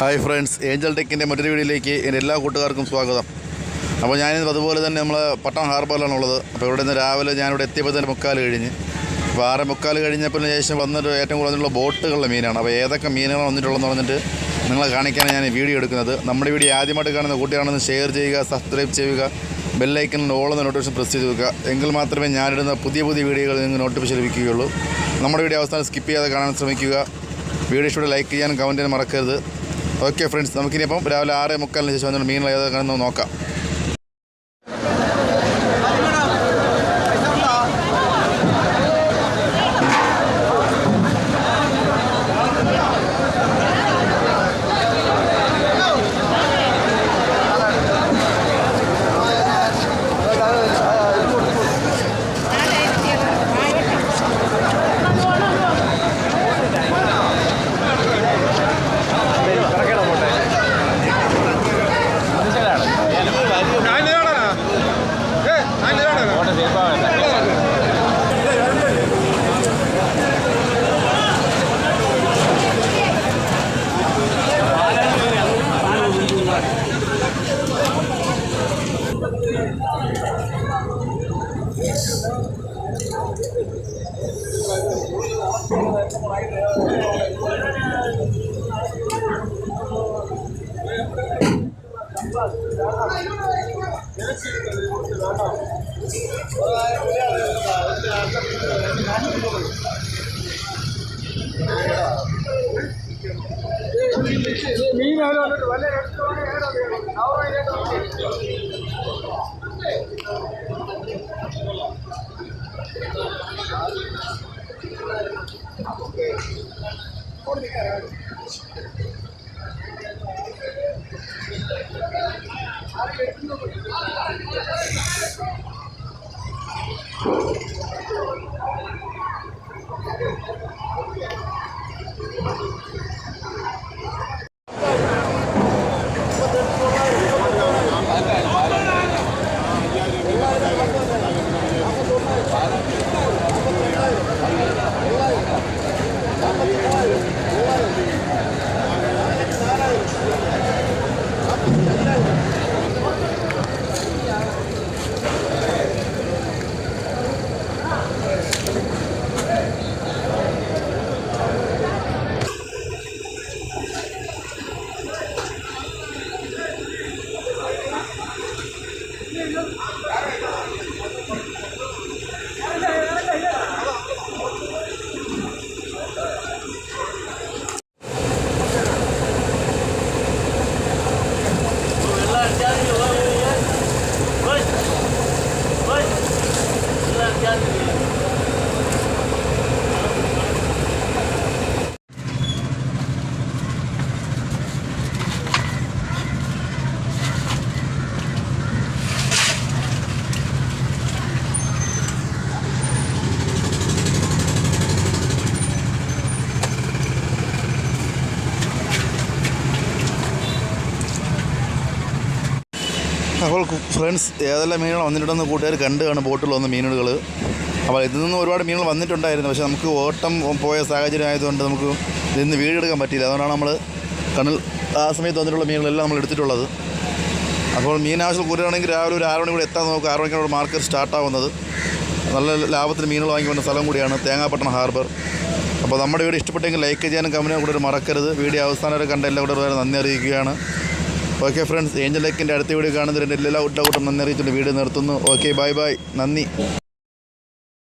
Hi friends, Angel ടെക്കിൻ്റെ മറ്റൊരു വീഡിയോയിലേക്ക് എൻ്റെ എല്ലാ കൂട്ടുകാർക്കും സ്വാഗതം. അപ്പോൾ ഞാനിത് അതുപോലെ തന്നെ നമ്മൾ പട്ടണം ഹാർബറിലാണുള്ളത്. അപ്പോൾ ഇവിടെ നിന്ന് രാവിലെ ഞാനിവിടെ എത്തിയപ്പോൾ തന്നെ 3:15 കഴിഞ്ഞ്. അപ്പോൾ 6:45 കഴിഞ്ഞപ്പോൾ ശേഷം വന്നിട്ട് ഏറ്റവും കൂടുതലുള്ള ബോട്ടുകളുടെ മീനാണ്. അപ്പോൾ ഏതൊക്കെ മീനുകളാണ് വന്നിട്ടുള്ളതെന്ന് പറഞ്ഞിട്ട് നിങ്ങളെ കാണിക്കാനാണ് ഞാൻ വീഡിയോ എടുക്കുന്നത്. നമ്മുടെ വീഡിയോ ആദ്യമായിട്ട് കാണുന്ന കൂട്ടുകാരാണെന്ന് ഷെയർ ചെയ്യുക, സബ്സ്ക്രൈബ് ചെയ്യുക, ബെല്ലൈക്കണിൽ ഓൾ എന്ന നോട്ടിഫിക്കേഷൻ പ്രസ് ചെയ്ത് വെക്കുക. എങ്കിൽ മാത്രമേ ഞാനിടുന്ന പുതിയ വീഡിയോകൾ നിങ്ങൾക്ക് നോട്ടിഫിക്കേഷൻ ലഭിക്കുകയുള്ളൂ. നമ്മുടെ വീഡിയോ അവസാനം സ്കിപ്പ് ചെയ്യാതെ കാണാൻ ശ്രമിക്കുക. വീഡിയോ ഇഷ്ടം ലൈക്ക് ചെയ്യാനും കമൻറ്റ് ചെയ്യാനും മറക്കരുത്. ഓക്കെ ഫ്രണ്ട്സ്, നമുക്കിനിയിപ്പം രാവിലെ 6:45 ശേഷം വന്നിട്ട് മീനുകൾ ഏതൊക്കെയാണെന്ന് നോക്കാം. അപ്പോൾ ഫ്രണ്ട്സ്, ഏതെല്ലാം മീനുകൾ വന്നിട്ടുണ്ടെന്ന് കൂട്ടുകാർ കണ്ട് കാണും ബോട്ടിൽ വന്ന മീനുകൾ. അപ്പോൾ ഇതിൽ നിന്ന് ഒരുപാട് മീനുകൾ വന്നിട്ടുണ്ടായിരുന്നു. പക്ഷേ നമുക്ക് ഓട്ടം പോയ സാഹചര്യം ആയതുകൊണ്ട് നമുക്ക് ഇതിൽ നിന്ന് വീടെടുക്കാൻ പറ്റിയില്ല. അതുകൊണ്ടാണ് നമ്മൾ കടൽ ആ സമയത്ത് വന്നിട്ടുള്ള മീനുകളെല്ലാം നമ്മൾ എടുത്തിട്ടുള്ളത്. അപ്പോൾ മീനാവശ്യം കൂട്ടുകയാണെങ്കിൽ രാവിലെ ഒരു 6 മണി കൂടെ എത്താൻ നോക്കുക. 6 മണിക്കാണ് മാർക്കറ്റ് സ്റ്റാർട്ടാവുന്നത്. നല്ല ലാഭത്തിന് മീനുകൾ വാങ്ങിക്കൊണ്ട സ്ഥലം കൂടിയാണ് തേങ്ങാപ്പട്ടണം ഹാർബർ. അപ്പോൾ നമ്മുടെ വീഡിയോ ഇഷ്ടപ്പെട്ടെങ്കിൽ ലൈക്ക് ചെയ്യാനും കമൻറ്റ് കൂടെ മറക്കരുത്. വീഡിയോ അവസാനം വരെ കണ്ട എല്ലാം കൂടെ നന്ദി അറിയിക്കുകയാണ്. ഓക്കെ ഫ്രണ്ട്സ്, ഏഞ്ചൽ ടെക്കിൻ്റെ അടുത്ത വീഡിയോ കാണുന്നതിന് എല്ലാ കൂട്ടം നന്ദി അറിയിച്ചുകൊണ്ട് വീഡിയോ നിർത്തുന്നു. ഓക്കെ, ബൈ ബൈ, നന്ദി.